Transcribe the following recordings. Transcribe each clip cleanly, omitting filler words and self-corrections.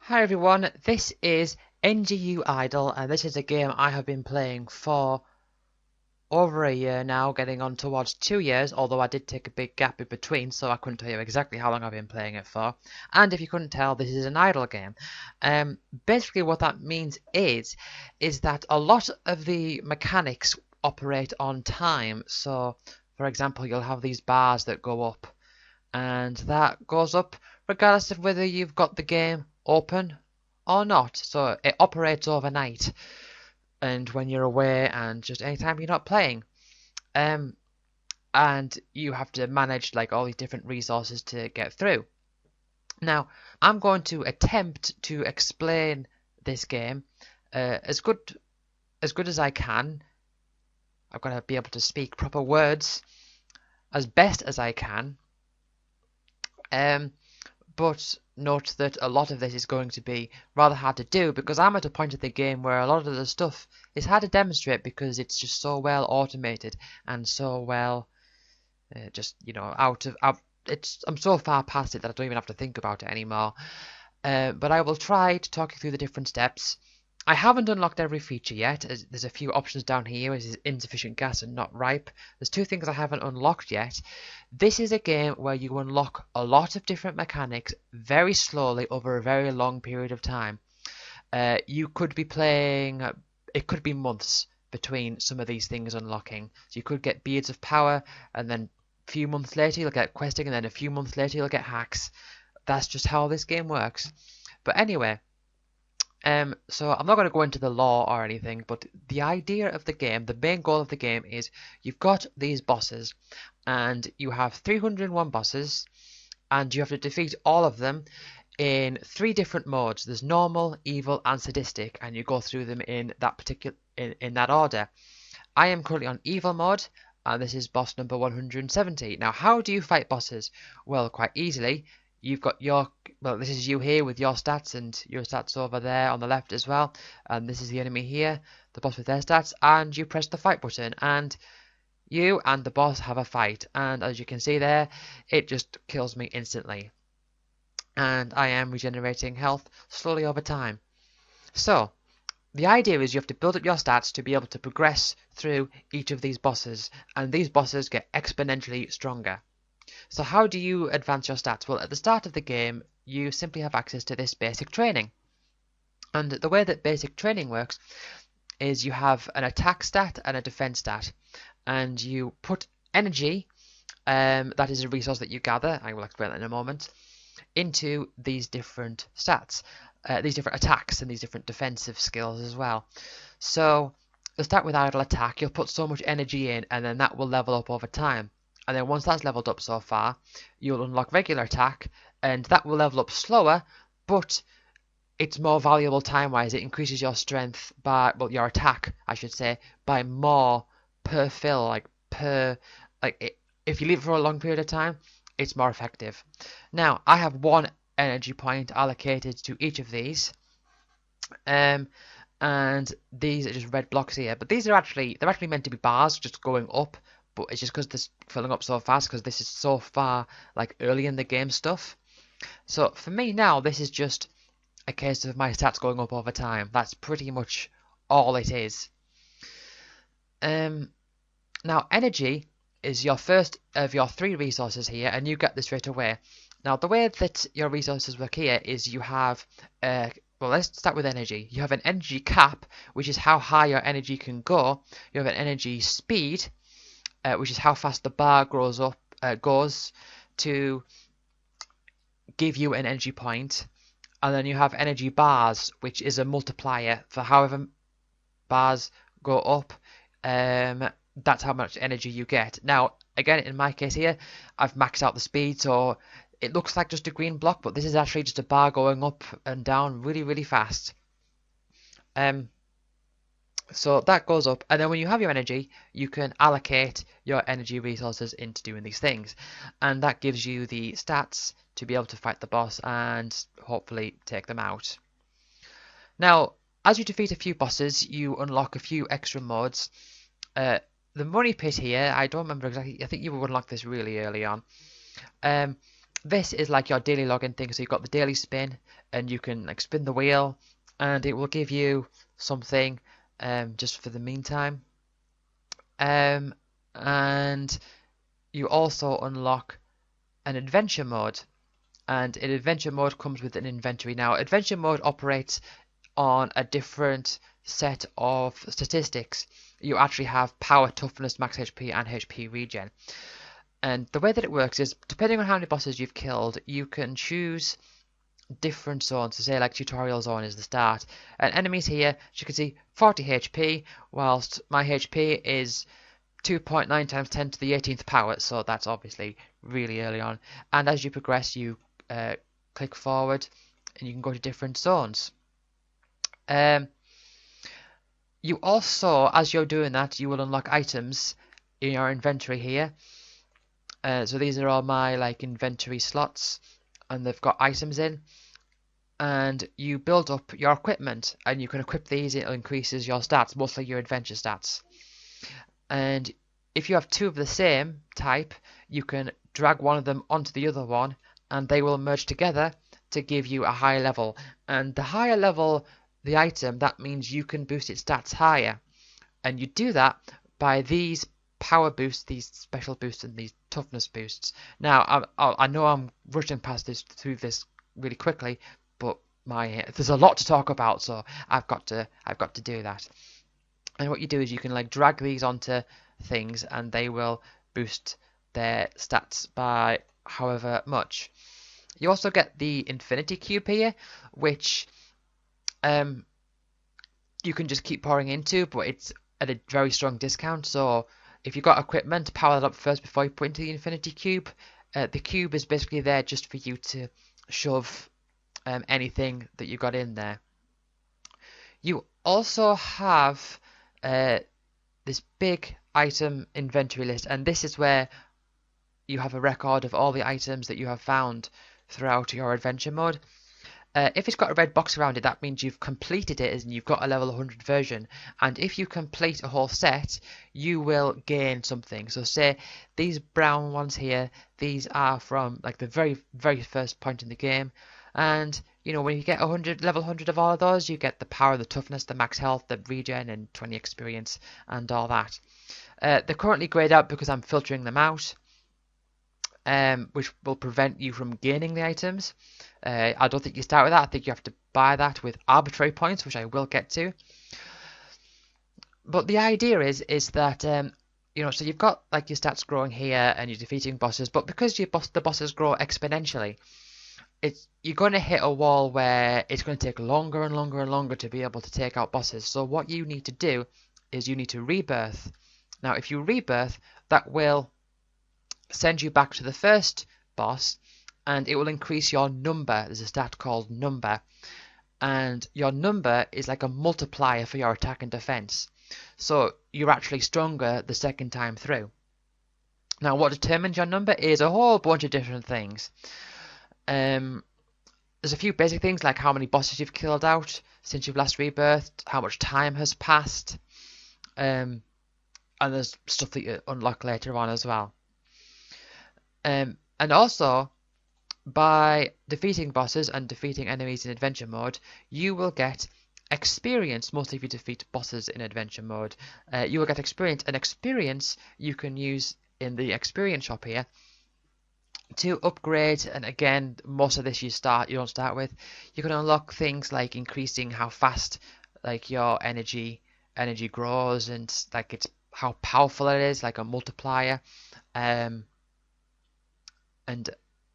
Hi everyone, this is NGU Idle, and this is a game I have been playing for over a year now, getting on towards 2 years, although I did take a big gap in between, so I couldn't tell you exactly how long I've been playing it for. And if you couldn't tell, this is an idle game. Basically what that means is that a lot of the mechanics operate on time. So, for example, you'll have these bars that go up, and that goes up regardless of whether you've got the game open or not. So it operates overnight and when you're away and just anytime you're not playing. Um, and you have to manage like all these different resources to get through. Now, I'm going to attempt to explain this game as good as I can. I've got to be able to speak proper words as best as I can. But note that a lot of this is going to be rather hard to do because I'm at a point of the game where a lot of the stuff is hard to demonstrate because it's just so well automated and so well just I'm so far past it that I don't even have to think about it anymore. But I will try to talk you through the different steps. I haven't unlocked every feature yet. There's a few options down here. Is insufficient gas and not ripe. There's two things I haven't unlocked yet. This is a game where you unlock a lot of different mechanics very slowly over a very long period of time. You could be playing, it could be months between some of these things unlocking. So you could get beards of power and then a few months later you'll get questing and then a few months later you'll get hacks. That's just how this game works. But anyway, so I'm not going to go into the lore or anything, but the idea of the game, the main goal of the game is you've got these bosses, and you have 301 bosses, and you have to defeat all of them in three different modes. There's normal, evil, and sadistic, and you go through them in that in that order. I am currently on evil mode, and this is boss number 170. Now, how do you fight bosses? Well, quite easily. You've got this is you here with your stats and your stats over there on the left as well. And this is the enemy here, the boss with their stats. And you press the fight button and you and the boss have a fight. And as you can see there, it just kills me instantly. And I am regenerating health slowly over time. So, the idea is you have to build up your stats to be able to progress through each of these bosses. And these bosses get exponentially stronger. So how do you advance your stats? Well, at the start of the game, you simply have access to this basic training. And the way that basic training works is you have an attack stat and a defense stat. And you put energy, that is a resource that you gather, I will explain that in a moment, into these different stats, these different attacks and these different defensive skills as well. So, to start with idle attack, you'll put so much energy in and then that will level up over time. And then once that's leveled up so far, you'll unlock regular attack, and that will level up slower, but it's more valuable time-wise. It increases your strength by, well, your attack, I should say, by more per fill, if you leave it for a long period of time, it's more effective. Now, I have one energy point allocated to each of these, and these are just red blocks here, but they're actually meant to be bars, just going up. But it's just because this filling up so fast because this is so far like early in the game stuff. So for me now, this is just a case of my stats going up over time. That's pretty much all it is. Now energy is your first of your three resources here, and you get this straight away. Now the way that your resources work here is you have well, let's start with energy. You have an energy cap, which is how high your energy can go. You have an energy speed, which is how fast the bar goes to give you an energy point. And then you have energy bars, which is a multiplier for however bars go up. That's how much energy you get. Now, again, in my case here, I've maxed out the speed, so it looks like just a green block, but this is actually just a bar going up and down really, really fast. So that goes up, and then when you have your energy, you can allocate your energy resources into doing these things, and that gives you the stats to be able to fight the boss and hopefully take them out. Now, as you defeat a few bosses, you unlock a few extra modes. The money pit here, I don't remember exactly, I think you will unlock this really early on. This is like your daily login thing, so you've got the daily spin, and you can like spin the wheel, and it will give you something just for the meantime. And you also unlock an adventure mode, and an adventure mode comes with an inventory. Now, adventure mode operates on a different set of statistics. You actually have power, toughness, max HP, and HP regen. And the way that it works is, depending on how many bosses you've killed, you can choose different zones. So say like tutorial zone is the start. And enemies here, as you can see, 40 HP, whilst my HP is 2.9 times 10 to the 18th power, so that's obviously really early on. And as you progress, you click forward, and you can go to different zones. You also, as you're doing that, you will unlock items in your inventory here. So these are all my like inventory slots, and they've got items in. And you build up your equipment, and you can equip these. It increases your stats, mostly your adventure stats. And if you have two of the same type, you can drag one of them onto the other one, and they will merge together to give you a higher level. And the higher level the item, that means you can boost its stats higher. And you do that by these power boosts, these special boosts, and these toughness boosts. Now, I know I'm rushing past through this really quickly, but there's a lot to talk about, so I've got to do that. And what you do is you can like drag these onto things, and they will boost their stats by however much. You also get the infinity cube here, which you can just keep pouring into, but it's at a very strong discount. So if you've got equipment, power that up first before you put into the infinity cube. The cube is basically there just for you to shove anything that you got in there. You also have this big item inventory list, and this is where you have a record of all the items that you have found throughout your adventure mode. If it's got a red box around it, that means you've completed it and you've got a level 100 version. And if you complete a whole set, you will gain something. So say these brown ones here, these are from like the very, very first point in the game. And you know, when you get level 100 of all of those, you get the power, the toughness, the max health, the regen, and 20 experience, and all that. They're currently grayed out because I'm filtering them out, which will prevent you from gaining the items. I don't think you start with that. I think you have to buy that with arbitrary points, which I will get to. But the idea is that you know, so you've got like your stats growing here, and you're defeating bosses, but because the bosses grow exponentially, you're going to hit a wall where it's going to take longer and longer and longer to be able to take out bosses. So what you need to do is you need to rebirth. Now, if you rebirth, that will send you back to the first boss, and it will increase your number. There's a stat called number, and your number is like a multiplier for your attack and defense. So you're actually stronger the second time through. Now, what determines your number is a whole bunch of different things. There's a few basic things like how many bosses you've killed out since you've last rebirthed, how much time has passed, and there's stuff that you unlock later on as well. And also, by defeating bosses and defeating enemies in adventure mode, you will get experience. Mostly if you defeat bosses in adventure mode, you will get experience, and experience you can use in the experience shop here to upgrade. And again, most of this you don't start with. You can unlock things like increasing how fast like your energy grows, and like it's how powerful it is, like a multiplier, and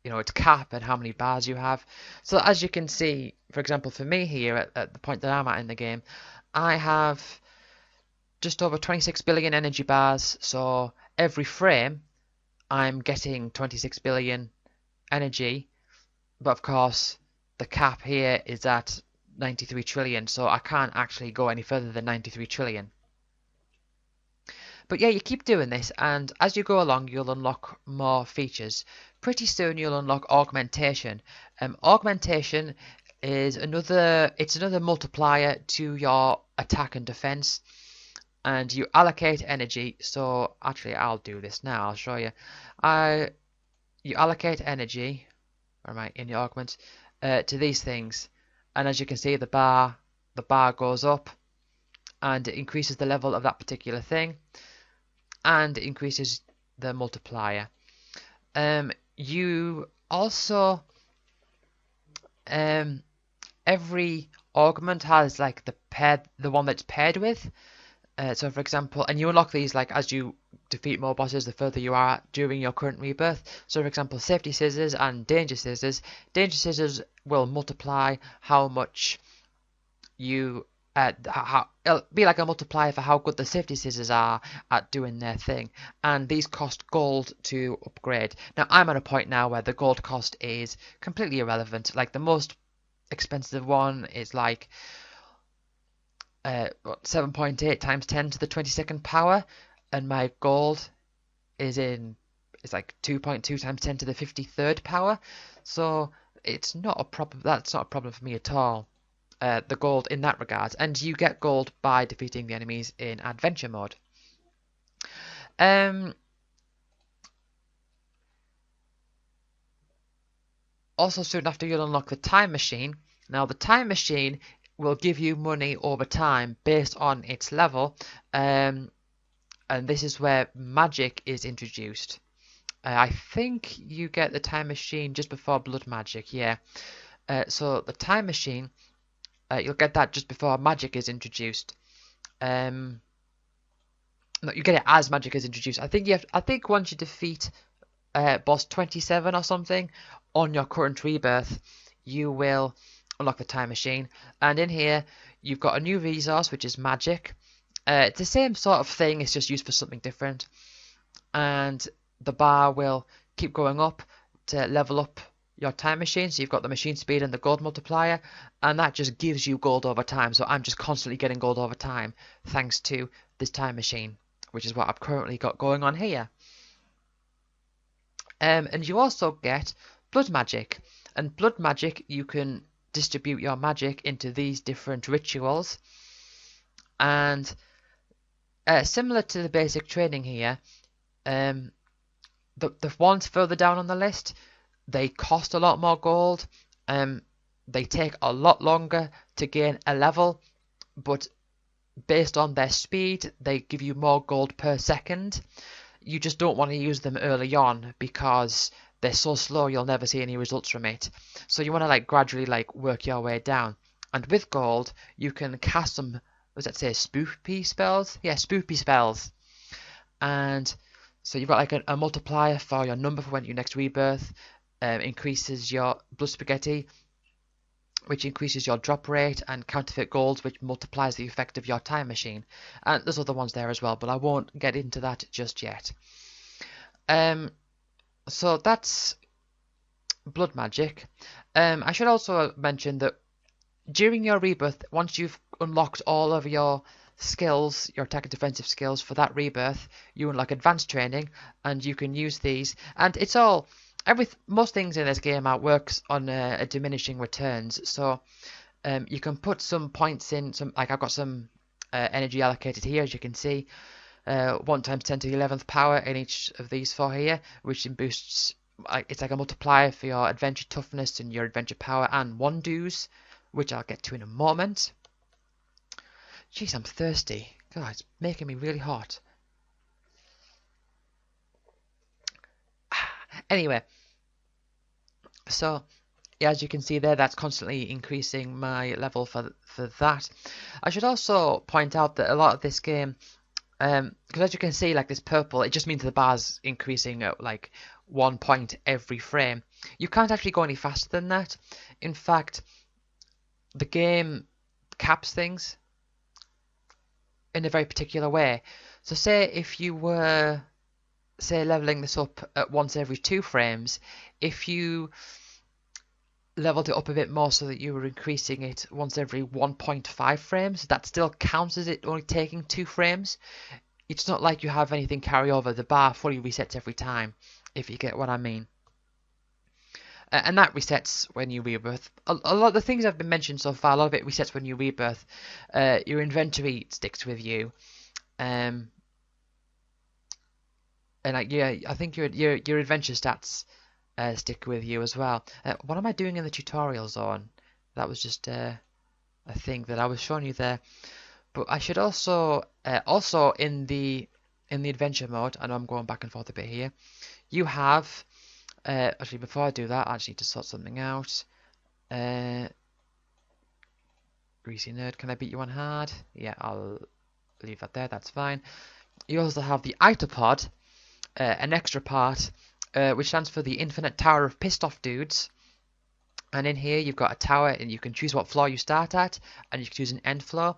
you know, its cap and how many bars you have. So as you can see, for example, for me here at the point that I'm at in the game, I have just over 26 billion energy bars. So every frame I'm getting 26 billion energy, but of course the cap here is at 93 trillion, so I can't actually go any further than 93 trillion. But yeah, you keep doing this, and as you go along, you'll unlock more features. Pretty soon you'll unlock augmentation. Augmentation is another multiplier to your attack and defense, and you allocate energy. So actually, I'll do this now. I'll show you. You allocate energy where am I, in the augment, to these things. And as you can see, the bar goes up and it increases the level of that particular thing and it increases the multiplier. You also every augment has like the one that's paired with. So for example, and you unlock these like as you defeat more bosses the further you are during your current rebirth. So for example, safety scissors and danger scissors. Danger scissors will multiply how much you it'll be like a multiplier for how good the safety scissors are at doing their thing, and these cost gold to upgrade. Now I'm at a point now where the gold cost is completely irrelevant. Like the most expensive one is like 7.8 times 10 to the 22nd power, and my gold is like 2.2 times 10 to the 53rd power. So it's not a problem. That's not a problem for me at all. The gold in that regard, and you get gold by defeating the enemies in adventure mode. Also soon after, you'll unlock the time machine. Now the time machine will give you money over time based on its level, and this is where magic is introduced. I think you get the time machine just before blood magic, yeah. So the time machine, you'll get that just before magic is introduced. No, you get it as magic is introduced. I think once you defeat boss 27 or something on your current rebirth, you will unlock the time machine. And in here, you've got a new resource, which is magic. It's the same sort of thing, it's just used for something different. And the bar will keep going up to level up your time machine. So you've got the machine speed and the gold multiplier, and that just gives you gold over time. So I'm just constantly getting gold over time thanks to this time machine, which is what I've currently got going on here. And you also get blood magic, and blood magic, you can distribute your magic into these different rituals, and similar to the basic training here, the ones further down on the list, they cost a lot more gold, they take a lot longer to gain a level, but based on their speed, they give you more gold per second. You just don't want to use them early on because they're so slow you'll never see any results from it. So you want to like gradually like work your way down. And with gold, you can cast some, what does that say, spoopy spells? Yeah, spoopy spells. And so you've got like a multiplier for your number for when you next rebirth, increases your blood spaghetti, which increases your drop rate, and counterfeit gold, which multiplies the effect of your time machine. And there's other ones there as well, but I won't get into that just yet. So that's blood magic. I should also mention that during your rebirth, once you've unlocked all of your skills, your attack and defensive skills for that rebirth, you unlock advanced training, and you can use these. And it's all most things in this game works on a diminishing returns. So you can put some points in. Like I've got some energy allocated here, as you can see. 1 times 10 to the 11th power in each of these four here, which boosts. It's like a multiplier for your adventure toughness and your adventure power and wondus, which I'll get to in a moment. Jeez, I'm thirsty. God, it's making me really hot. Anyway, so yeah, as you can see there, that's constantly increasing my level for that. I should also point out that a lot of this game, because as you can see, like this purple, it just means the bar's increasing at like 1 point every frame. You can't actually go any faster than that. In fact, the game caps things in a very particular way. So say if you were leveling this up at once every 2 frames, if you leveled it up a bit more so that you were increasing it once every 1.5 frames, that still counts as it only taking 2 frames. It's not like you have anything carry over. The bar fully resets every time, if you get what I mean. And that resets when you rebirth. A lot of the things I've been mentioned so far, a lot of it resets when you rebirth. Your inventory sticks with you. And like, yeah, I think your adventure stats stick with you as well. What am I doing in the tutorial zone? That was just a thing that I was showing you there. But I should also in the adventure mode, I know I'm going back and forth a bit here. You have actually, before I do that, I actually need to sort something out. Greasy nerd, can I beat you on hard? Yeah, I'll leave that there. That's fine. You also have the Itopod, an extra part, which stands for the Infinite Tower of Pissed Off Dudes. And in here you've got a tower, and you can choose what floor you start at, and you can choose an end floor.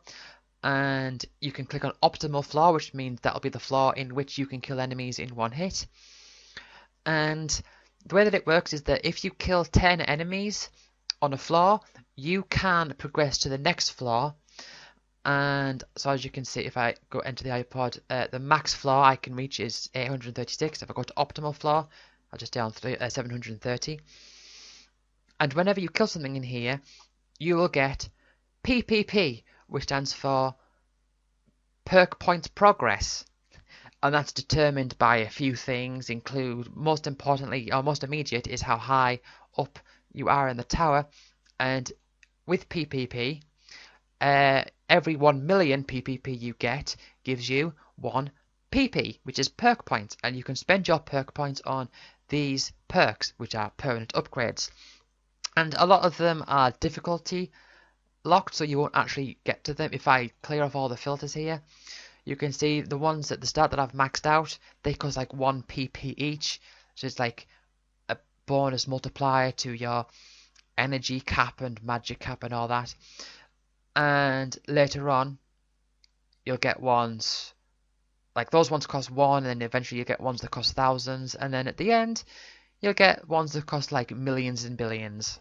And you can click on optimal floor, which means that'll be the floor in which you can kill enemies in one hit. And the way that it works is that if you kill 10 enemies on a floor, you can progress to the next floor. And so as you can see, if I go enter the iPod, the max floor I can reach is 836. If I go to optimal floor, I'll just down 730. And whenever you kill something in here, you will get PPP, which stands for perk points progress. And that's determined by a few things, include most importantly, or most immediate, is how high up you are in the tower. And with PPP, every 1 million PPP you get gives you 1 PP, which is perk points, and you can spend your perk points on these perks, which are permanent upgrades. And a lot of them are difficulty locked, so you won't actually get to them. If I clear off all the filters here, you can see the ones at the start that I've maxed out, they cost like 1 PP each, so it's like a bonus multiplier to your energy cap and magic cap and all that. And later on, you'll get ones like those ones cost 1, and then eventually you get ones that cost thousands, and then at the end, you'll get ones that cost like millions and billions.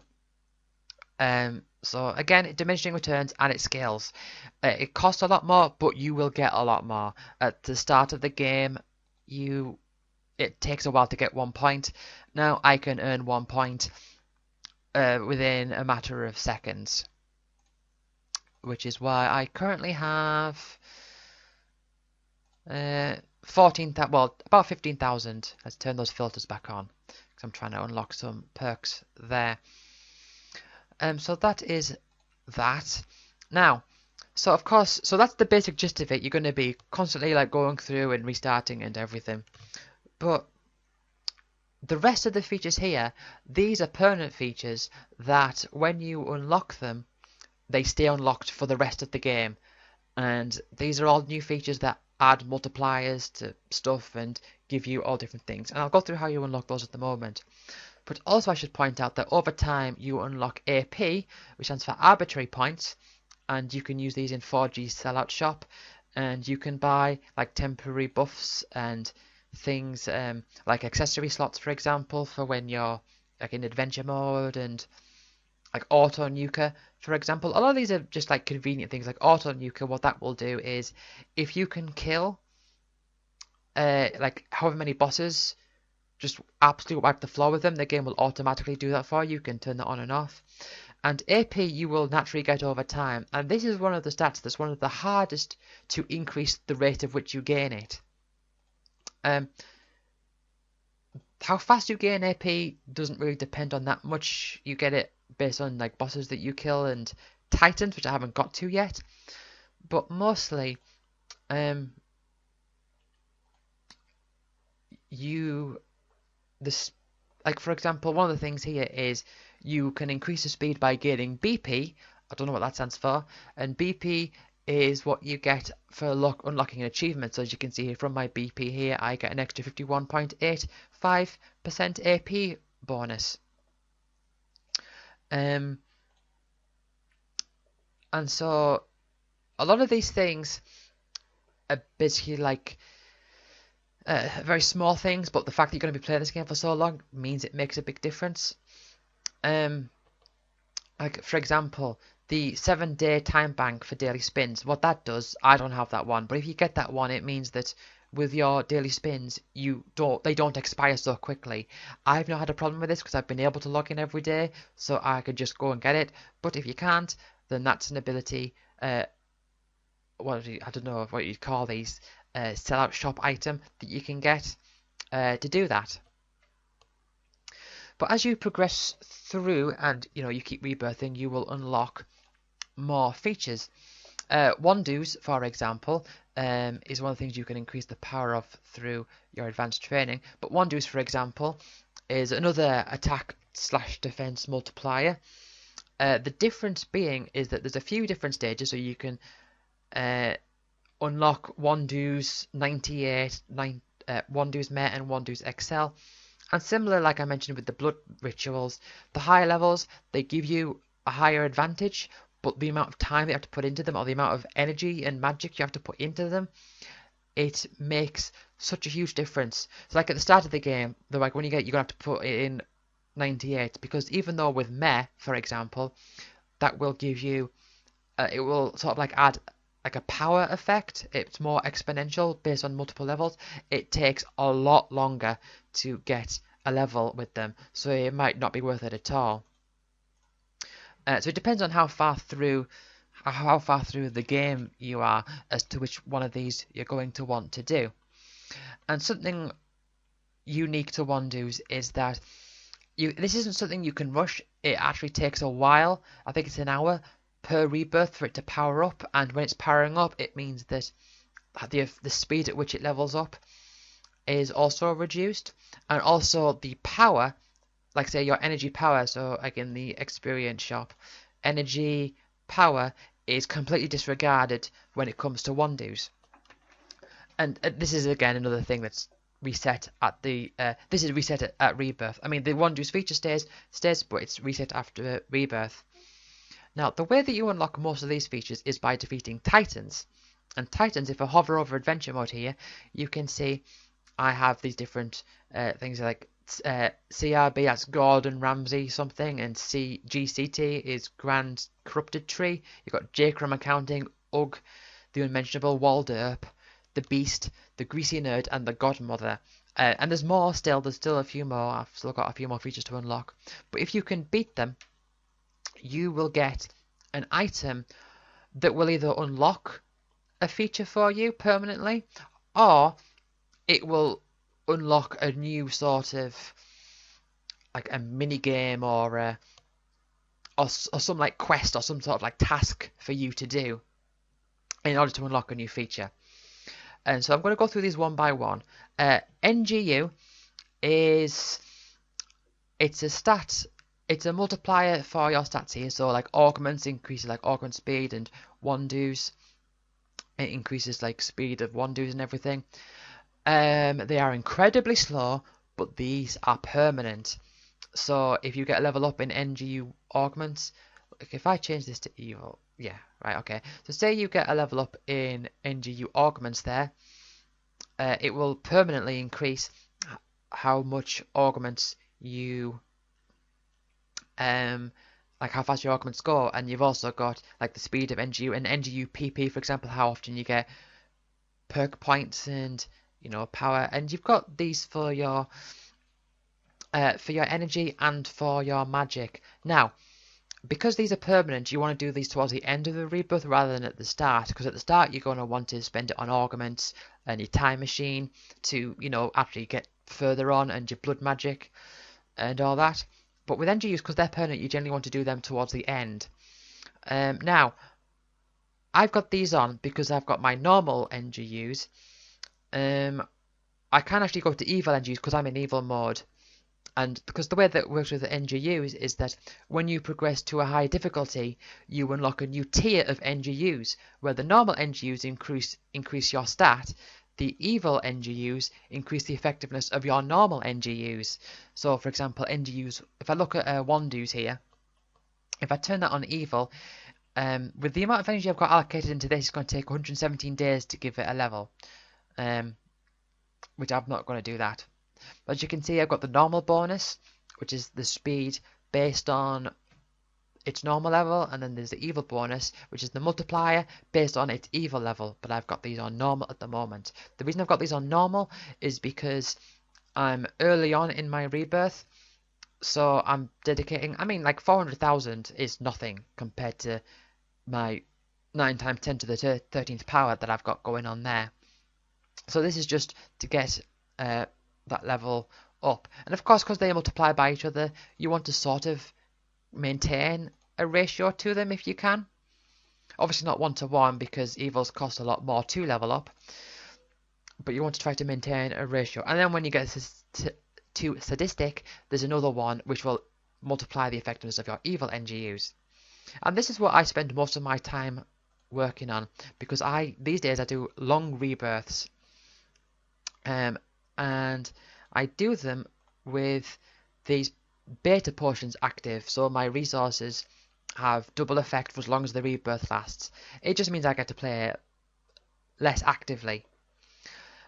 So again, diminishing returns, and it scales. It costs a lot more, but you will get a lot more. At the start of the game, it takes a while to get 1 point. Now I can earn 1 point within a matter of seconds, which is why I currently have 14,000, well, about 15,000. Let's turn those filters back on because I'm trying to unlock some perks there. So that is that. Now, so of course, so that's the basic gist of it. You're going to be constantly like going through and restarting and everything. But the rest of the features here, these are permanent features that when you unlock them, they stay unlocked for the rest of the game. And these are all new features that add multipliers to stuff and give you all different things. And I'll go through how you unlock those at the moment. But also I should point out that over time you unlock AP, which stands for arbitrary points, and you can use these in 4G sellout shop, and you can buy like temporary buffs and things like accessory slots, for example, for when you're like in adventure mode, and like auto nuker, for example. A lot of these are just like convenient things. Like auto nuker, what that will do is if you can kill like however many bosses, just absolutely wipe the floor with them, the game will automatically do that for you. You can turn that on and off. And AP you will naturally get over time, and this is one of the stats that's one of the hardest to increase the rate of which you gain it. How fast you gain AP doesn't really depend on that much. You get it based on like bosses that you kill and titans, which I haven't got to yet. But mostly, like for example, one of the things here is you can increase the speed by gaining BP. I don't know what that stands for, and BP is what you get for unlocking an achievement. So as you can see here from my BP here, I get an extra 51.85% AP bonus. And so a lot of these things are basically like very small things, but the fact that you're going to be playing this game for so long means it makes a big difference. Like for example, the 7-day time bank for daily spins, what that does, I don't have that one, but if you get that one, it means that with your daily spins, they don't expire so quickly. I've not had a problem with this because I've been able to log in every day, so I could just go and get it. But if you can't, then that's an ability. I don't know what you'd call these. Sellout shop item that you can get to do that. But as you progress through and you keep rebirthing, you will unlock more features. Wandoos, for example, is one of the things you can increase the power of through your advanced training. But Wandoos, for example, is another attack slash defense multiplier. The difference being is that there's a few different stages, so you can unlock Wandoos 98, Wandoos Met, and Wandoos XL. And similar, like I mentioned with the blood rituals, the higher levels, they give you a higher advantage, but the amount of time you have to put into them, or the amount of energy and magic you have to put into them, it makes such a huge difference. So like at the start of the game, they're like, when you're gonna have to put it in 98, because even though with Meh, for example, that will give you, it will sort of like add like a power effect. It's more exponential based on multiple levels. It takes a lot longer to get a level with them, so it might not be worth it at all. So it depends on how far through the game you are as to which one of these you're going to want to do. And something unique to Wandoos is that this isn't something you can rush. It actually takes a while. I think it's an hour per rebirth for it to power up, and when it's powering up, it means that the speed at which it levels up is also reduced, and also the power, like say your energy power, so like in the experience shop, energy power is completely disregarded when it comes to Wandoos. And this is again another thing that's reset at the this is reset at rebirth. I mean, the Wandoos feature stays, but it's reset after rebirth. Now, the way that you unlock most of these features is by defeating Titans. And Titans, if I hover over Adventure Mode here, you can see I have these different things like CRB, that's Gordon Ramsay something, and GCT is Grand Corrupted Tree. You've got J-Crum Accounting, Ugg, the Unmentionable, Walderp, the Beast, the Greasy Nerd, and the Godmother. And there's more still, there's still a few more, I've still got a few more features to unlock. But if you can beat them, you will get an item that will either unlock a feature for you permanently, or it will unlock a new sort of like a mini game or some like quest or some sort of like task for you to do in order to unlock a new feature. And so I'm going to go through these one by one. NGU it's a multiplier for your stats here. So like augments increases like augment speed, and Wandoos, it increases like speed of Wandoos and everything. They are incredibly slow, but these are permanent. So if you get a level up in NGU augments, like if I change this to evil, yeah, right, okay. So say you get a level up in NGU augments there, it will permanently increase how much augments you like how fast your augments go, and you've also got like the speed of NGU and NGU PP, for example, how often you get perk points and power, and you've got these for your energy and for your magic. Now, because these are permanent, you want to do these towards the end of the rebirth rather than at the start, because at the start you're going to want to spend it on augments and your time machine to actually get further on, and your blood magic and all that. But with NGUs, because they're permanent, you generally want to do them towards the end. Now, I've got these on because I've got my normal NGUs. I can actually go to evil NGUs because I'm in evil mode. And because the way that it works with the NGUs is that when you progress to a high difficulty, you unlock a new tier of NGUs, where the normal NGUs increase your stat. The evil NGUs increase the effectiveness of your normal NGUs. So, for example, NGUs, if I look at Wandoos here, if I turn that on evil, with the amount of energy I've got allocated into this, it's going to take 117 days to give it a level, which I'm not going to do that. But as you can see, I've got the normal bonus, which is the speed based on its normal level, and then there's the evil bonus, which is the multiplier based on its evil level, but I've got these on normal at the moment. The reason I've got these on normal is because I'm early on in my rebirth, so I'm dedicating, I mean, like 400,000 is nothing compared to my 9 times 10 to the 13th power that I've got going on there. So this is just to get that level up. And of course, because they multiply by each other, you want to sort of maintain a ratio to them if you can. Obviously not 1 to 1 because evils cost a lot more to level up, but you want to try to maintain a ratio. And then when you get to sadistic, there's another one which will multiply the effectiveness of your evil NGUs. And this is what I spend most of my time working on, because these days I do long rebirths, and I do them with these beta potions active, so my resources have double effect for as long as the rebirth lasts. It just means I get to play less actively.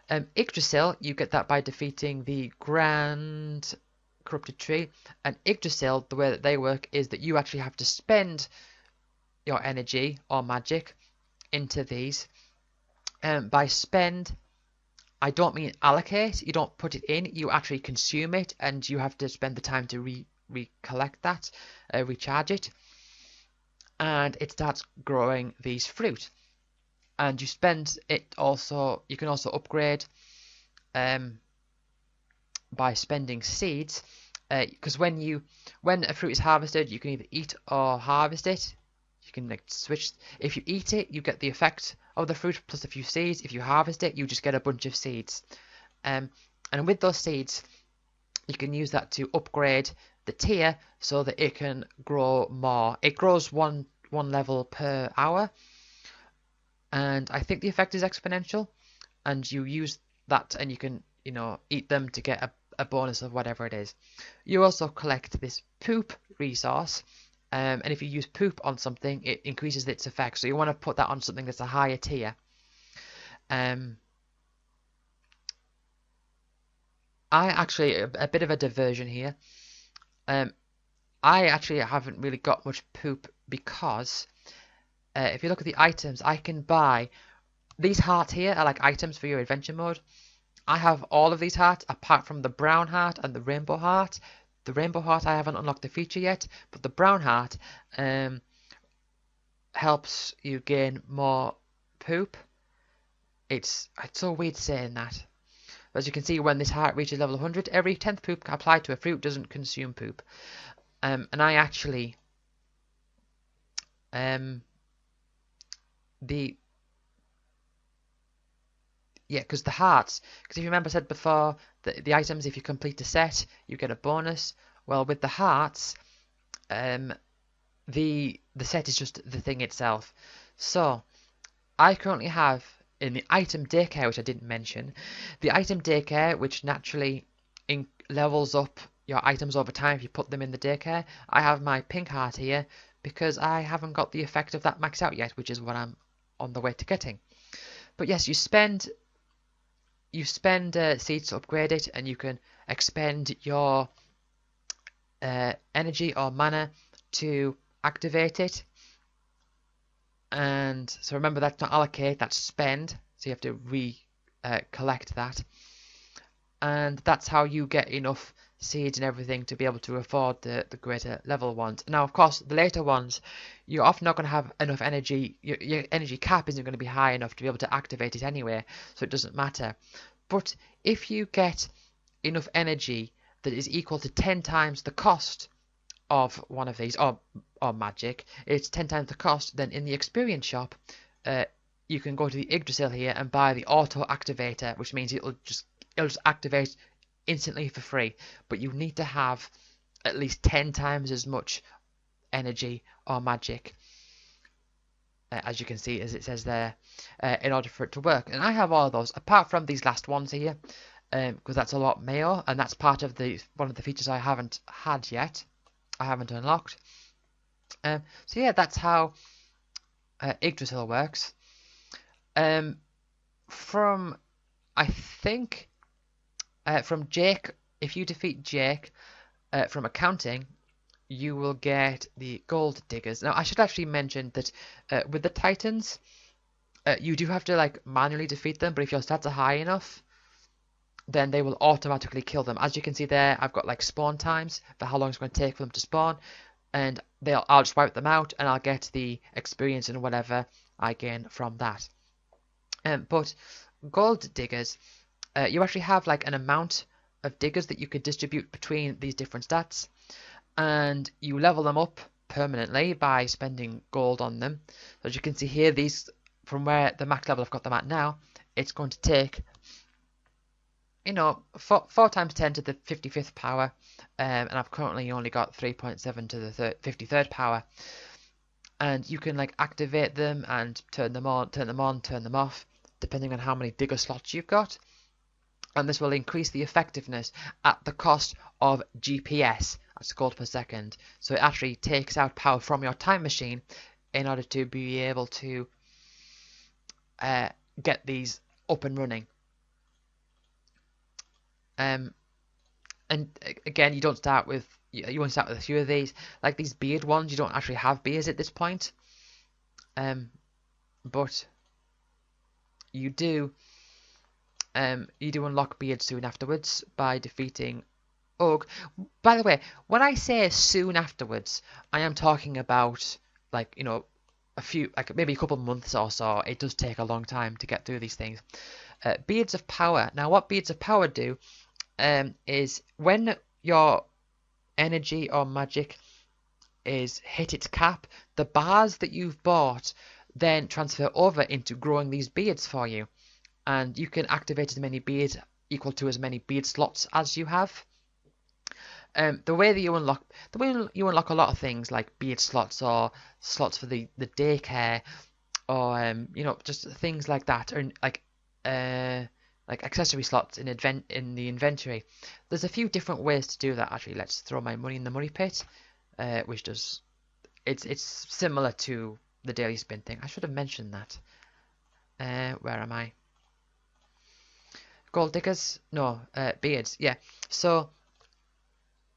Yggdrasil, you get that by defeating the Grand Corrupted Tree. And Yggdrasil, the way that they work is that you actually have to spend your energy or magic into these. By spend, I don't mean allocate. You don't put it in. You actually consume it, and you have to spend the time to recollect that, recharge it, and it starts growing these fruit. And you spend it also. You can also upgrade by spending seeds, because when a fruit is harvested, you can either eat or harvest it. You can like switch. If you eat it, you get the effect of the fruit plus a few seeds. If you harvest it, you just get a bunch of seeds. And with those seeds, you can use that to upgrade the tier so that it can grow more. It grows one level per hour, and I think the effect is exponential. And you use that, and you can eat them to get a bonus of whatever it is. You also collect this poop resource. And if you use poop on something, it increases its effect. So you want to put that on something that's a higher tier. I actually, a bit of a diversion here. I actually haven't really got much poop because if you look at the items, I can buy these hearts here are like items for your adventure mode. I have all of these hearts apart from the brown heart and the rainbow heart. The rainbow heart I haven't unlocked the feature yet, but the brown heart helps you gain more poop. It's so weird saying that. As you can see, when this heart reaches level 100, every 10th poop applied to a fruit doesn't consume poop. And I actually because the hearts, because if you remember I said before, the items, if you complete a set, you get a bonus. Well, with the hearts, the set is just the thing itself. So, I currently have, in the item daycare, which I didn't mention, the item daycare, which naturally levels up your items over time if you put them in the daycare. I have my pink heart here, because I haven't got the effect of that maxed out yet, which is what I'm on the way to getting. But yes, you spend seeds to upgrade it, and you can expend your energy or mana to activate it. And so remember, that's not allocate, that's spend, so you have to collect that. And that's how you get enough seeds and everything to be able to afford the greater level ones. Now, of course, the later ones, you're often not going to have enough energy. Your energy cap isn't going to be high enough to be able to activate it anyway, so it doesn't matter. But if you get enough energy that is equal to 10 times the cost of one of these, or magic, it's 10 times the cost, then in the experience shop, you can go to the Yggdrasil here and buy the auto activator, which means it'll just activate instantly for free. But you need to have at least 10 times as much energy or magic, as you can see, as it says there, in order for it to work. And I have all of those, apart from these last ones here, because that's a lot mayo, and that's part of one of the features I haven't had yet. I haven't unlocked. So yeah, that's how Yggdrasil works. From Jake, if you defeat Jake from accounting, you will get the gold diggers. Now, I should actually mention that with the Titans, you do have to like manually defeat them, but if your stats are high enough, then they will automatically kill them. As you can see there, I've got like spawn times for how long it's going to take for them to spawn, and I'll just wipe them out, and I'll get the experience and whatever I gain from that. But gold diggers, you actually have like an amount of diggers that you could distribute between these different stats, and you level them up permanently by spending gold on them. So as you can see here, these from where the max level I've got them at now, it's going to take, you know, 4 times 10 to the 55th power, and I've currently only got 3.7 to the 53rd power. And you can like activate them and turn them on, turn them off, depending on how many digger slots you've got. And this will increase the effectiveness at the cost of GPS, that's gold per second. So it actually takes out power from your time machine in order to be able to get these up and running. And again, you don't start with, you want to start with a few of these. Like these beard ones, you don't actually have beards at this point. But you do unlock beards soon afterwards by defeating Ugh. By the way, when I say soon afterwards, I am talking about, like, you know, a few, like maybe a couple of months or so. It does take a long time to get through these things. Beards of Power. Now, what Beards of Power do is when your energy or magic is hit its cap, the bars that you've bought then transfer over into growing these beards for you, and you can activate as many beards equal to as many beard slots as you have. The way you unlock a lot of things like beard slots or slots for the daycare, or you know, just things like that, or like accessory slots in the inventory. There's a few different ways to do that. Actually, let's throw my money in the money pit, which does, it's similar to the daily spin thing. I should have mentioned that. Where am I? Gold diggers? No, beards. Yeah. So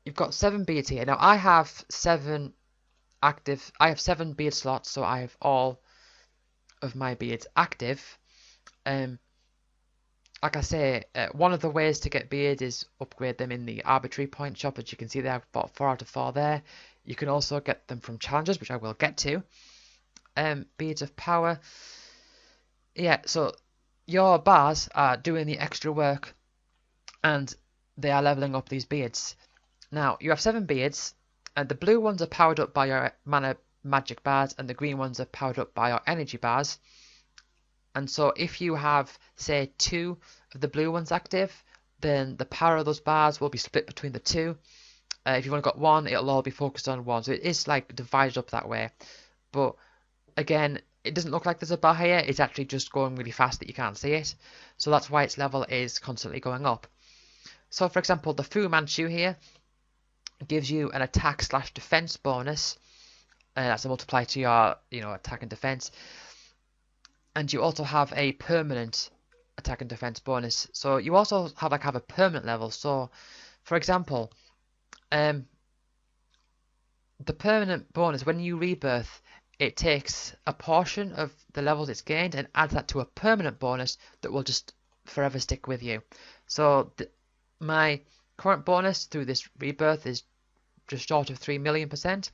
you've got 7 beards here. Now I have 7 active. I have 7 beard slots, so I have all of my beards active. Like I say, one of the ways to get beards is upgrade them in the arbitrary point shop. As you can see there, I've bought 4 out of 4 there. You can also get them from challenges, which I will get to. Beards of Power. Yeah, so your bars are doing the extra work, and they are leveling up these beards. Now, you have 7 beards, and the blue ones are powered up by your mana magic bars, and the green ones are powered up by your energy bars. And so if you have, say, 2 of the blue ones active, then the power of those bars will be split between the 2. If you've only got 1, it'll all be focused on 1. So it is like divided up that way. But again, it doesn't look like there's a bar here. It's actually just going really fast that you can't see it. So that's why its level is constantly going up. So for example, the Fu Manchu here gives you an attack/defense bonus. That's a multiplier to your, you know, attack and defense. And you also have a permanent attack and defense bonus. So you also have a permanent level. So, for example, the permanent bonus, when you rebirth, it takes a portion of the levels it's gained and adds that to a permanent bonus that will just forever stick with you. So my current bonus through this rebirth is just short of 3 million%,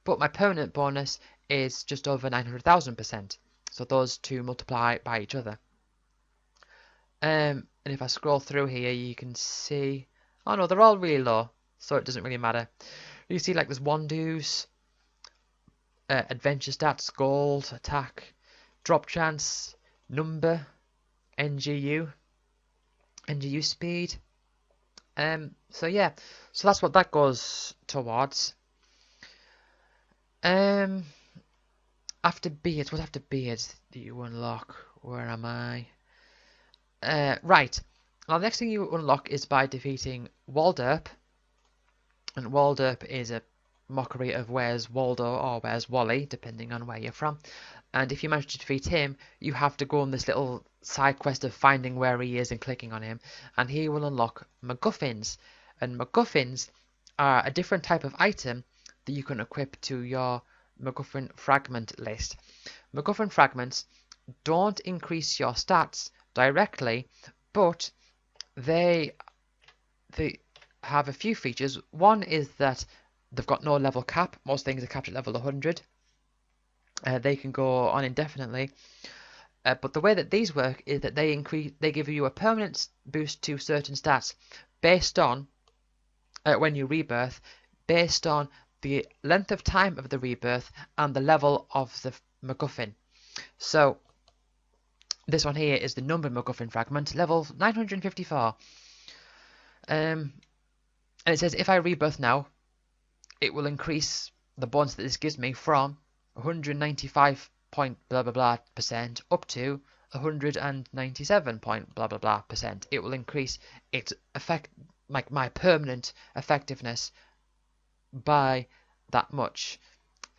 but my permanent bonus is just over 900,000%. So those two multiply by each other. And if I scroll through here, you can see, oh no, they're all really low, so it doesn't really matter. You see, like there's Wandus, adventure stats, gold, attack, drop chance, number, NGU speed. So yeah, so that's what that goes towards. After beards, what after beards do you unlock? Where am I? Right. Now the next thing you unlock is by defeating Walderp. And Walderp is a mockery of Where's Waldo or Where's Wally, depending on where you're from. And if you manage to defeat him, you have to go on this little side quest of finding where he is and clicking on him. And he will unlock MacGuffins. And MacGuffins are a different type of item that you can equip to your MacGuffin fragment list. MacGuffin fragments don't increase your stats directly, but they have a few features. One is that they've got no level cap. Most things are capped at level 100. They can go on indefinitely. But the way that these work is that they give you a permanent boost to certain stats, based on when you rebirth, based on the length of time of the rebirth and the level of the MacGuffin. So this one here is the numbered MacGuffin fragment, level 954. And it says if I rebirth now, it will increase the bonus that this gives me from 195 point blah blah blah percent up to 197 point blah blah blah percent. It will increase its effect, like my permanent effectiveness, by that much.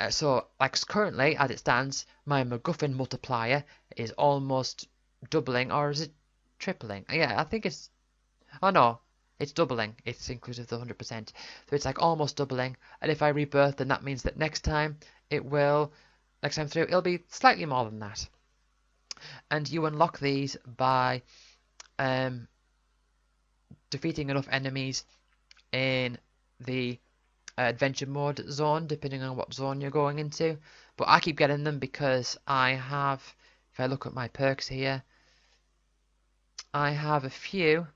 So like currently as it stands, my MacGuffin multiplier is almost doubling, or is it tripling? Yeah, I think it's, oh no, it's doubling. It's inclusive of the 100%. So it's like almost doubling. And if I rebirth, then that means that next time through, it'll be slightly more than that. And you unlock these by defeating enough enemies in the adventure mode zone, depending on what zone you're going into. But I keep getting them because I have, if I look at my perks here, I have a few.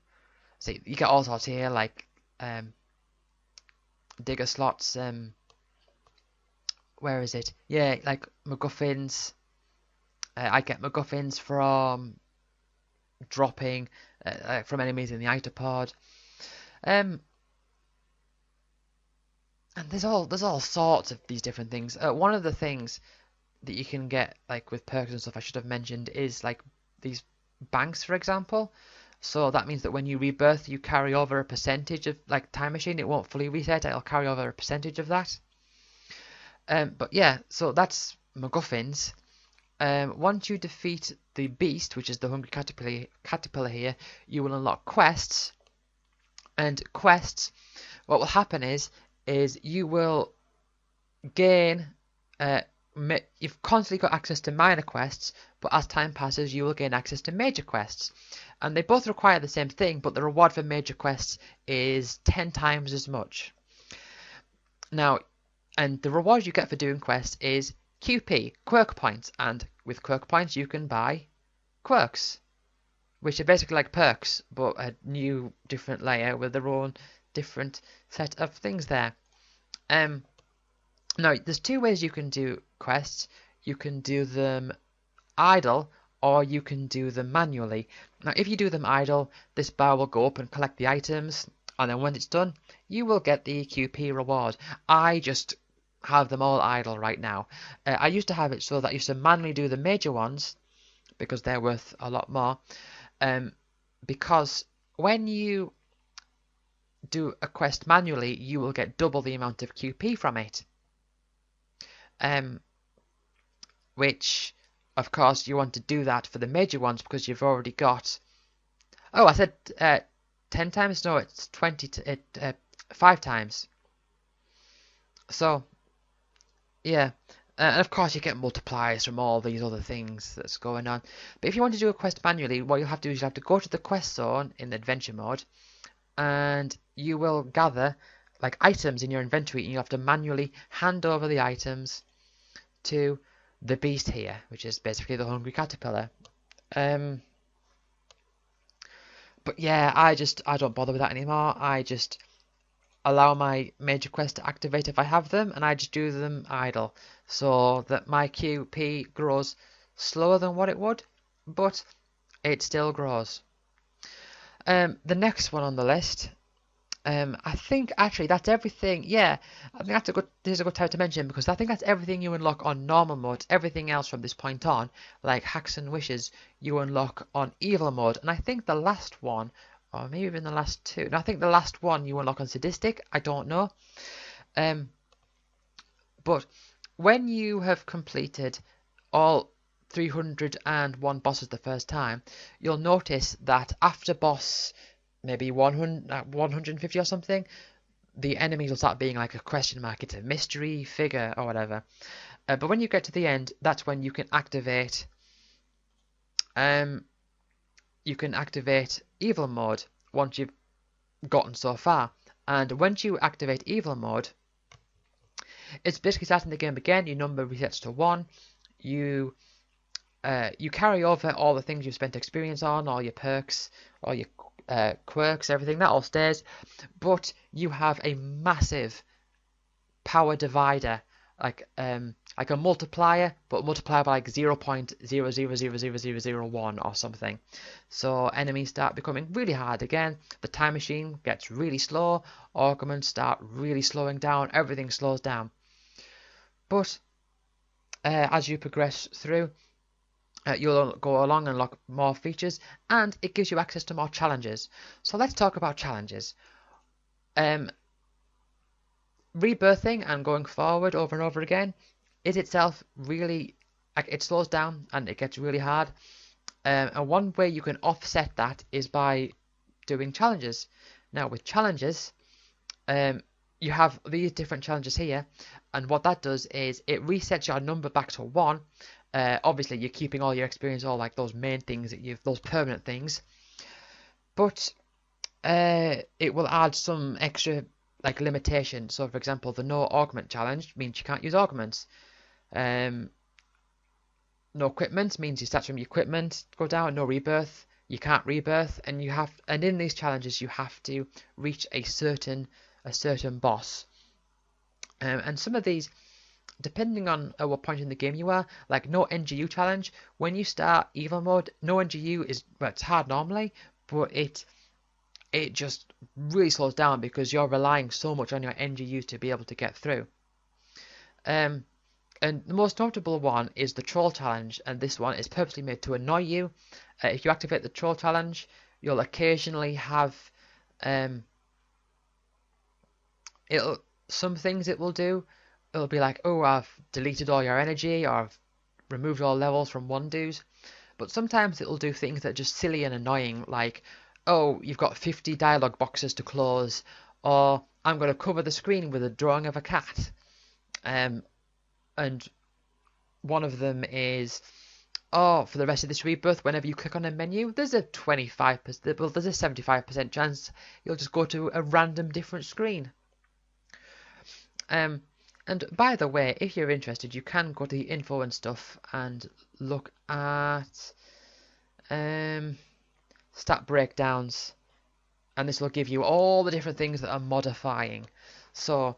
See, you get all sorts here, like digger slots, where is it? Yeah, like MacGuffins. I get MacGuffins from dropping from enemies in the itopod. And there's all sorts of these different things. One of the things that you can get, like with perks and stuff, I should have mentioned, is like these banks, for example. So that means that when you rebirth, you carry over a percentage of, like Time Machine, it won't fully reset, it'll carry over a percentage of that. But yeah, so that's MacGuffins. Once you defeat the beast, which is the hungry caterpillar here, you will unlock quests. And quests, what will happen is you will gain, you've constantly got access to minor quests, but as time passes you will gain access to major quests. And they both require the same thing, but the reward for major quests is 10 times as much. Now, and the reward you get for doing quests is QP, quirk points, and with quirk points you can buy quirks, which are basically like perks, but a new, different layer with their own different set of things there. Now, there's two ways you can do quests. You can do them idle, or you can do them manually. Now, if you do them idle, this bar will go up and collect the items, and then when it's done, you will get the QP reward. I just have them all idle right now. I used to have it so that I used to manually do the major ones, because they're worth a lot more. Because when you do a quest manually, you will get double the amount of QP from it. Which, of course, you want to do that for the major ones because you've already got... Oh, I said 10 times? No, it's 5 times. So, yeah. And of course you get multipliers from all these other things that's going on. But if you want to do a quest manually, what you'll have to do is you'll have to go to the quest zone in the adventure mode, and you will gather like items in your inventory, and you have to manually hand over the items to the beast here, which is basically the hungry caterpillar. But yeah, I don't bother with that anymore. I just allow my major quests to activate if I have them, and I just do them idle, so that my QP grows slower than what it would, but it still grows. The next one on the list, I think actually that's everything. Yeah, I think this is a good time to mention, because I think that's everything you unlock on normal mode. Everything else from this point on, like hacks and wishes, you unlock on evil mode. And I think the last one, or maybe even the last two, no, I think the last one you unlock on sadistic. I don't know. But when you have completed all 301 bosses the first time, you'll notice that after boss maybe 150 or something, the enemies will start being like a question mark. It's a mystery figure or whatever. But when you get to the end, that's when you can activate evil mode once you've gotten so far. And once you activate evil mode, it's basically starting the game again. Your number resets to 1. You carry over all the things you've spent experience on, all your perks, all your quirks, everything, that all stays. But you have a massive power divider, like a multiplier, but multiplier by like 0.00000001 or something. So enemies start becoming really hard again. The time machine gets really slow. Augments start really slowing down. Everything slows down. But as you progress through, you'll go along and unlock more features, and it gives you access to more challenges. So let's talk about challenges. Rebirthing and going forward over and over again is itself really, like, it slows down and it gets really hard. And one way you can offset that is by doing challenges. Now with challenges, you have these different challenges here, and what that does is it resets your number back to 1. Obviously you're keeping all your experience, all like those main things that you've, those permanent things, but it will add some extra like limitation. So for example, the no augment challenge means you can't use augments. No equipment means your stats from your equipment go down. No rebirth, you can't rebirth, and you have, and in these challenges you have to reach a certain boss. And some of these, depending on what point in the game you are, like no NGU challenge, when you start evil mode, no NGU is, well, it's hard normally, but it just really slows down because you're relying so much on your NGU to be able to get through. And the most notable one is the troll challenge, and this one is purposely made to annoy you. If you activate the troll challenge, you'll occasionally have some things it will do. It'll be like, oh, I've deleted all your energy, or I've removed all levels from one dues. But sometimes it'll do things that are just silly and annoying, like, oh, you've got 50 dialogue boxes to close, or I'm going to cover the screen with a drawing of a cat. And one of them is, oh, for the rest of this rebirth, whenever you click on a menu, there's a 25%, well, there's a 75% chance you'll just go to a random different screen. And by the way, if you're interested, you can go to the info and stuff and look at stat breakdowns, and this will give you all the different things that are modifying. So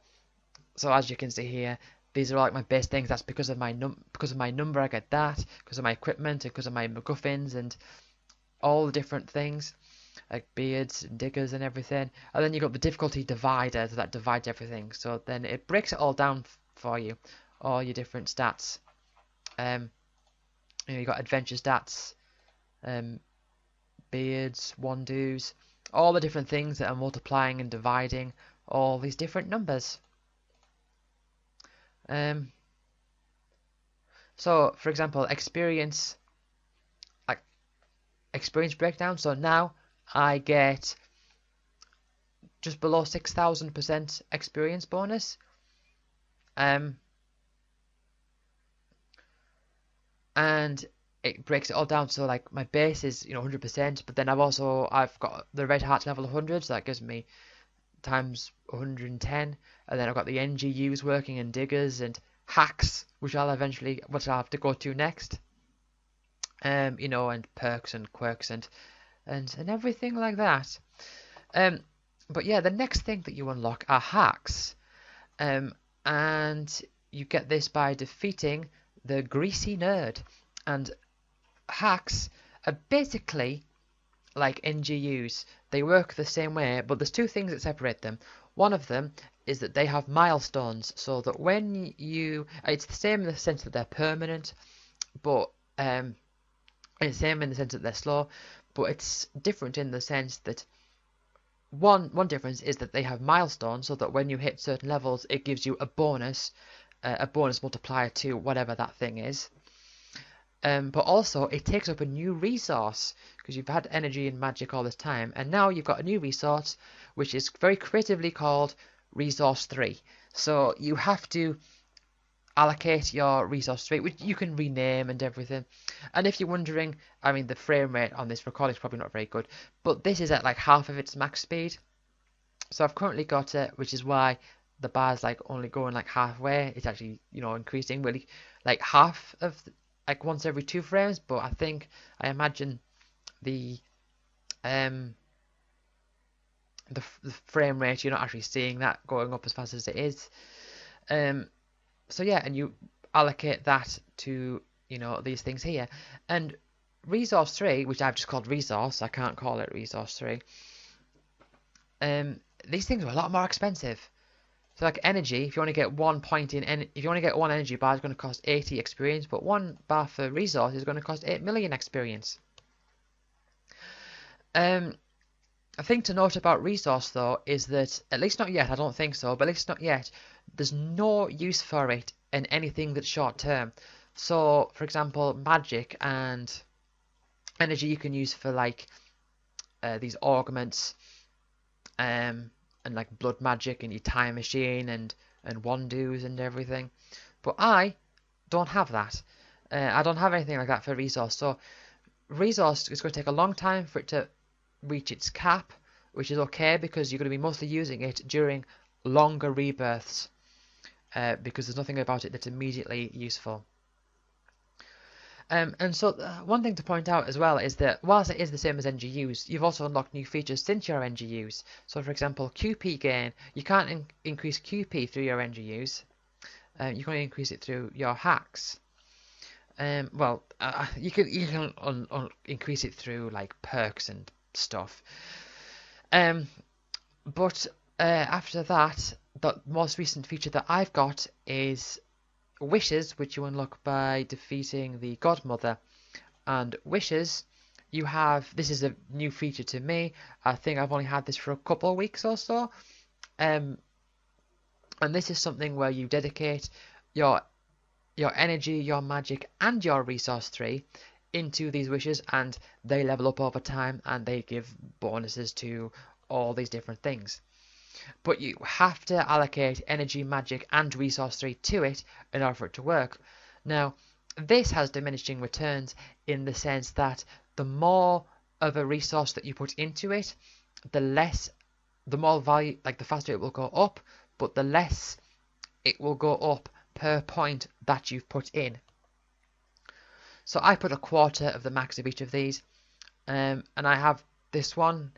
as you can see here, these are all like my base things. That's because of my number I get that, because of my equipment, and because of my MacGuffins and all the different things like beards and diggers and everything. And then you got the difficulty divider that divides everything, so then it breaks it all down for you, all your different stats. You got adventure stats, beards, one-dos, all the different things that are multiplying and dividing all these different numbers. So for example, experience breakdown. So now I get just below 6,000% experience bonus. And it breaks it all down, so like my base is 100%, but then I've got the red heart level 100, so that gives me times 110, and then I've got the NGUs working and diggers and hacks, which I'll have to go to next. And perks and quirks and everything like that. But yeah, the next thing that you unlock are hacks. And you get this by defeating the Greasy Nerd. And hacks are basically like NGUs. They work the same way, but there's two things that separate them. One of them is that they have milestones, so that when it's the same in the sense that they're permanent, but it's the same in the sense that they're slow, but it's different in the sense that one difference is that they have milestones, so that when you hit certain levels, it gives you a bonus multiplier to whatever that thing is. But also it takes up a new resource, because you've had energy and magic all this time, and now you've got a new resource which is very creatively called Resource 3. So you have to allocate your Resource 3, which you can rename and everything. And if you're wondering, I mean, the frame rate on this recording is probably not very good, but this is at like half of its max speed. So I've currently got it, which is why the bar's like only going like halfway. It's actually increasing really like half of like once every 2 frames, but I imagine the the frame rate, you're not actually seeing that going up as fast as it is. So yeah, and you allocate that to, you know, these things here. And resource 3, which I've just called resource, I can't call it resource 3, these things are a lot more expensive. So like energy, if you want to get 1 point if you want to get 1 energy bar, it's going to cost 80 experience, but 1 bar for resource is going to cost 8 million experience. A thing to note about resource though is that, at least not yet, I don't think so, but at least not yet, there's no use for it in anything that's short term. So, for example, magic and energy you can use for like these augments, and like blood magic and your time machine and wandos and everything. But I don't have that. I don't have anything like that for resource. So resource is going to take a long time for it to reach its cap, which is okay because you're going to be mostly using it during longer rebirths, because there's nothing about it that's immediately useful. And so one thing to point out as well is that whilst it is the same as NGUs, you've also unlocked new features since your NGUs. So for example, QP gain, you can't increase QP through your NGUs, you can only increase it through your hacks. Well, you can increase it through like perks and stuff. But after that, the most recent feature that I've got is wishes, which you unlock by defeating the Godmother. And wishes, you have, this is a new feature to me. I think I've only had this for a couple of weeks or so. And this is something where you dedicate your energy, your magic, and your resource 3 into these wishes, and they level up over time, and they give bonuses to all these different things. But you have to allocate energy, magic, and resource 3 to it in order for it to work. Now, this has diminishing returns in the sense that the more of a resource that you put into it, the more value, like the faster it will go up, but the less it will go up per point that you've put in. So I put a quarter of the max of each of these, and I have this one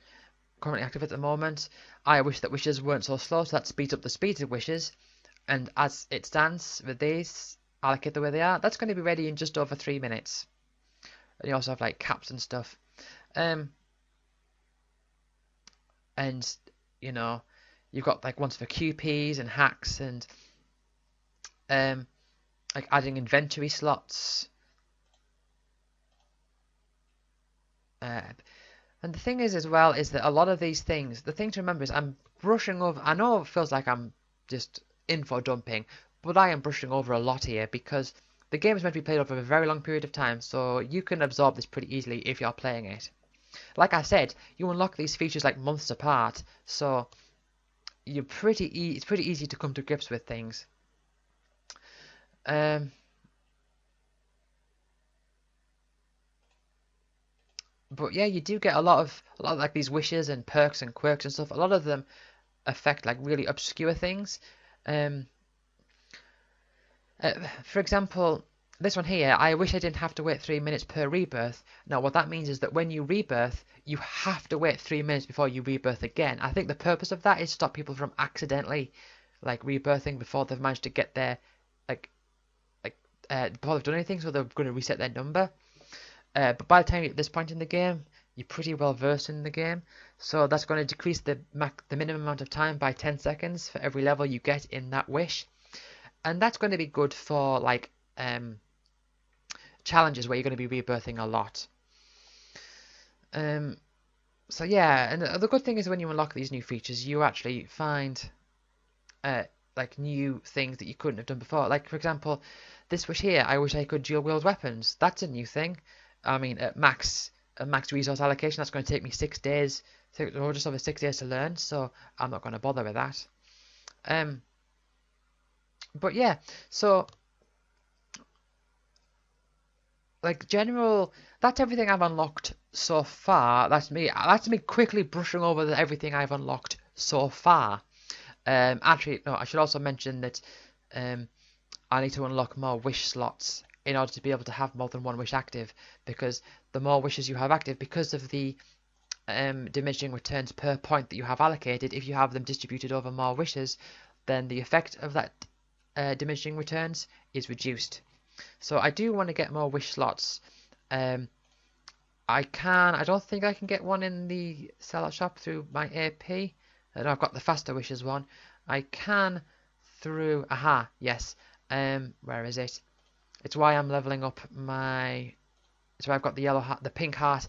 currently active at the moment. I wish that wishes weren't so slow, so that speeds up the speed of wishes. And as it stands with these, allocate the way they are, that's going to be ready in just over 3 minutes. And you also have like caps and stuff. And you know, you've got like ones for QPs and hacks and like adding inventory slots. And the thing is as well is that a lot of these things, the thing to remember is I'm brushing over, I know it feels like I'm just info dumping, but I am brushing over a lot here because the game is meant to be played over a very long period of time, so you can absorb this pretty easily if you're playing it. Like I said, you unlock these features like months apart, so it's pretty easy to come to grips with things. But yeah, you do get a lot of like these wishes and perks and quirks and stuff. A lot of them affect like really obscure things. For example, this one here, I wish I didn't have to wait 3 minutes per rebirth. Now what that means is that when you rebirth, you have to wait 3 minutes before you rebirth again. I think the purpose of that is to stop people from accidentally like rebirthing before they've managed to get their before they've done anything, so they're going to reset their number. But by the time you're at this point in the game, you're pretty well versed in the game, so that's going to decrease the minimum amount of time by 10 seconds for every level you get in that wish. And that's going to be good for like challenges where you're going to be rebirthing a lot. So yeah, and the good thing is when you unlock these new features, you actually find like new things that you couldn't have done before. Like for example, this wish here, I wish I could dual wield weapons. That's a new thing. I mean, at max resource allocation, that's going to take me 6 days, or just over 6 days to learn. So I'm not going to bother with that. But yeah, so like general, that's everything I've unlocked so far. That's me quickly brushing over everything I've unlocked so far. Actually, no, I should also mention that I need to unlock more wish slots in order to be able to have more than one wish active, because the more wishes you have active, because of the diminishing returns per point that you have allocated. If you have them distributed over more wishes, then the effect of that diminishing returns is reduced. So I do want to get more wish slots. I don't think I can get one in the sellout shop through my AP. And I've got the faster wishes one. I can through, yes. Where is it? It's why I'm leveling up my, it's why I've got the yellow heart, the pink heart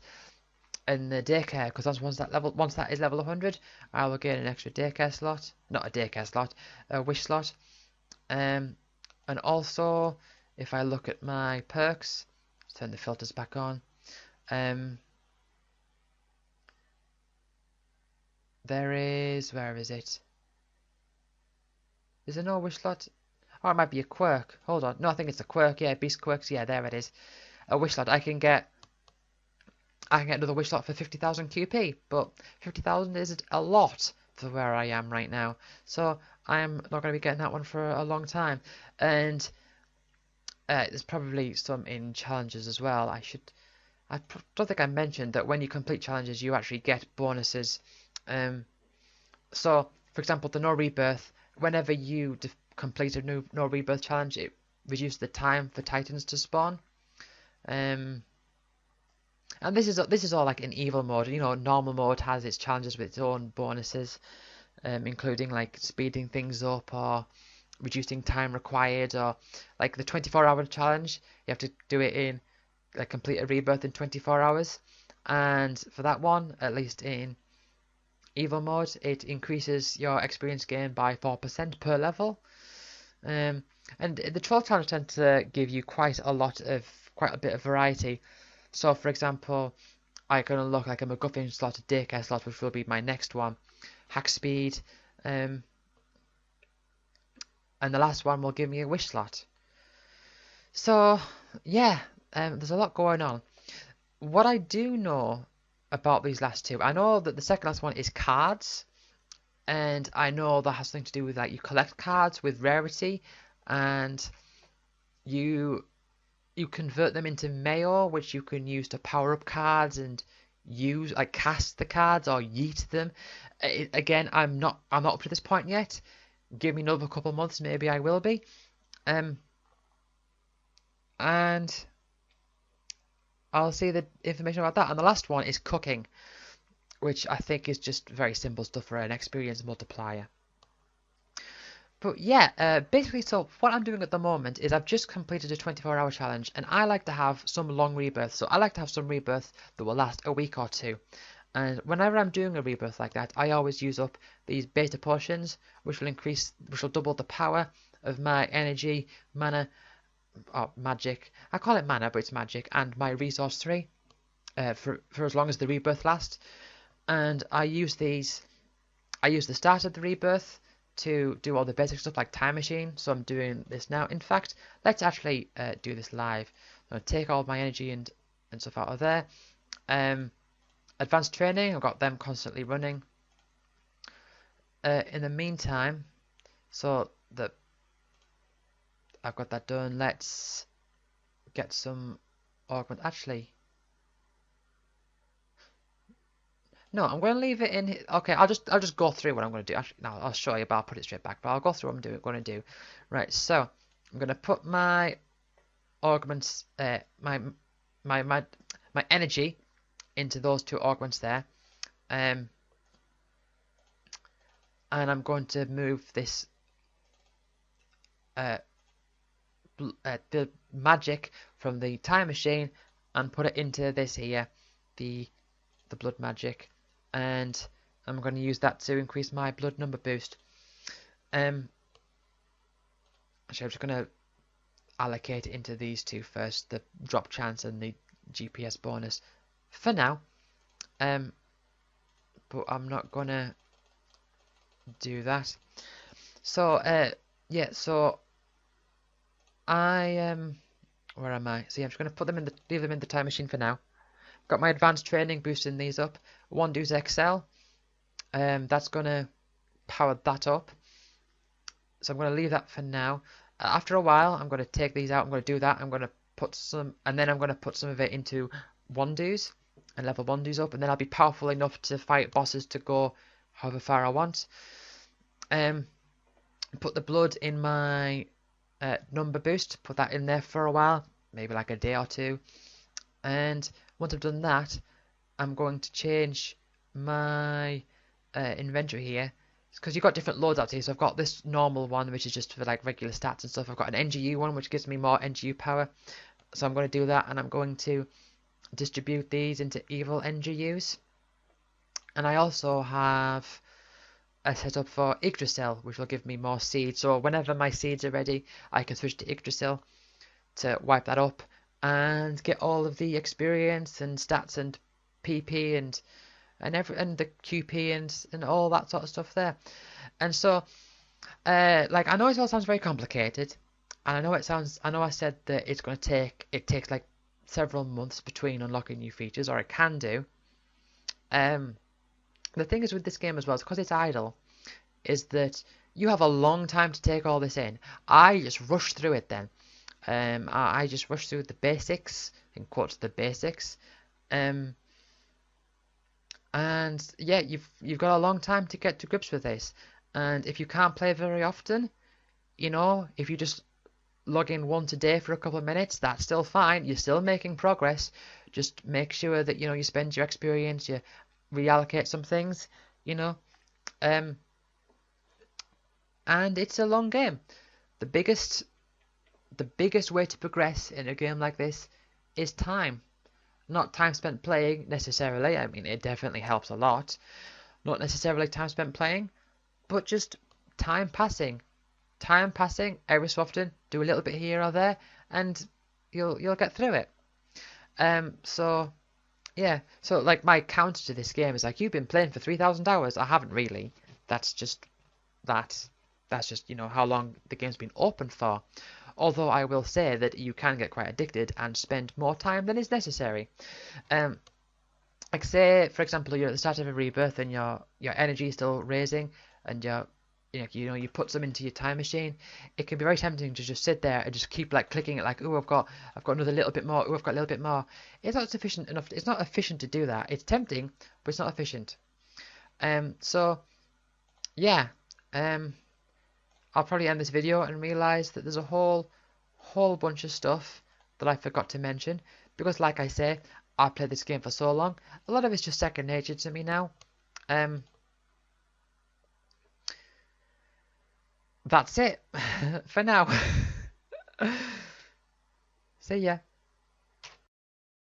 in the daycare, because once that is level 100, I will get an extra daycare slot. Not a daycare slot, a wish slot. And also, if I look at my perks, turn the filters back on. There is, where is it? Is there no wish slot? Oh, it might be a quirk. Hold on. No, I think it's a quirk. Yeah, beast quirks. Yeah, there it is. A wish slot. I can get another wish slot for 50,000 QP, but 50,000 is a lot for where I am right now. So I am not going to be getting that one for a long time. And there's probably some in challenges as well. I don't think I mentioned that when you complete challenges, you actually get bonuses. So, for example, the No Rebirth, whenever you complete a No Rebirth challenge, it reduces the time for Titans to spawn. And this is all like in evil mode. You know, normal mode has its challenges with its own bonuses, including like speeding things up or reducing time required, or like the 24-hour challenge. You have to do it in like complete a rebirth in 24 hours, and for that one, at least in evil mode, it increases your experience gain by 4% per level. And the 12 challenge tend to give you quite a bit of variety. So, for example, I can unlock like a MacGuffin slot, a daycare slot, which will be my next one, hack speed, and the last one will give me a wish slot. So, yeah, there's a lot going on. What I do know about these last two, I know that the second last one is cards, and I know that has something to do with like you collect cards with rarity, and you convert them into mayo, which you can use to power up cards and use like cast the cards or yeet them. Again, I'm not up to this point yet. Give me another couple months, maybe I will be. And I'll see the information about that. And the last one is cooking, which I think is just very simple stuff for an experience multiplier. But yeah, basically, so what I'm doing at the moment is I've just completed a 24-hour challenge, and I like to have some long rebirths. So I like to have some rebirths that will last a week or two. And whenever I'm doing a rebirth like that, I always use up these beta potions, which will double the power of my energy, mana, or magic. I call it mana, but it's magic, and my resource 3 for as long as the rebirth lasts. And I use these. I use the start of the rebirth to do all the basic stuff like time machine. So I'm doing this now. In fact, let's actually do this live. I'm going to take all my energy and stuff out of there. Advanced training, I've got them constantly running. In the meantime, so that I've got that done, let's get some augment. Actually, no, I'm going to leave it in. Okay, I'll just go through what I'm going to do. Actually, no, I'll show you, but I'll put it straight back. But I'll go through what I'm going to do. Right, so I'm going to put my augments, my energy into those two augments there, and I'm going to move this the magic from the time machine and put it into this here, the blood magic, and I'm going to use that to increase my blood number boost. Actually, I'm just going to allocate it into these two first, the drop chance and the GPS bonus for now. But I'm not gonna do that. So yeah, so I where am I? See, I'm just gonna leave them in the time machine for now. Got my advanced training boosting these up. Wandu's Excel. That's gonna power that up. So I'm gonna leave that for now. After a while, I'm gonna take these out. I'm gonna do that. I'm gonna put some, and then I'm gonna put some of it into Wandu's. and level 1 these up, and then I'll be powerful enough to fight bosses to go however far I want. Put the blood in my number boost, put that in there for a while, maybe like a day or two, and once I've done that, I'm going to change my inventory here, because you've got different loadouts here. So I've got this normal one, which is just for like regular stats and stuff. I've got an NGU one, which gives me more NGU power, so I'm going to do that, and I'm going to distribute these into evil NGUs. And I also have a setup for Yggdrasil, which will give me more seeds. So whenever my seeds are ready, I can switch to Yggdrasil to wipe that up and get all of the experience and stats and PP and the QP and all that sort of stuff there. And so like, I know it all sounds very complicated, and I know I said that it takes like several months between unlocking new features, or it can do. The thing is with this game as well, because it's idle, is that you have a long time to take all this in. I just rushed through it then. I just rushed through the basics, in quotes, the basics. And yeah, you've got a long time to get to grips with this. And if you can't play very often, you know, if you just log in once a day for a couple of minutes, that's still fine. You're still making progress. Just make sure that, you know, you spend your experience, you reallocate some things, you know. And it's a long game. The biggest way to progress in a game like this is time. Not time spent playing necessarily. I mean, it definitely helps a lot. Not necessarily time spent playing, but just time passing. Time passing every so often. Do a little bit here or there, and you'll get through it. So yeah. So like, my counter to this game is like, you've been playing for 3,000 hours. I haven't really. That's just you know, how long the game's been open for. Although I will say that you can get quite addicted and spend more time than is necessary. Like, say for example, you're at the start of a rebirth and your energy is still raising, and you put some into your time machine. It can be very tempting to just sit there and just keep like clicking it, like, oh, I've got another little bit more. Oh, I've got a little bit more. It's not sufficient enough. It's not efficient to do that. It's tempting, but it's not efficient. So yeah. I'll probably end this video and realize that there's a whole bunch of stuff that I forgot to mention, because like I say, I've played this game for so long, a lot of it's just second nature to me now. That's it for now. See ya.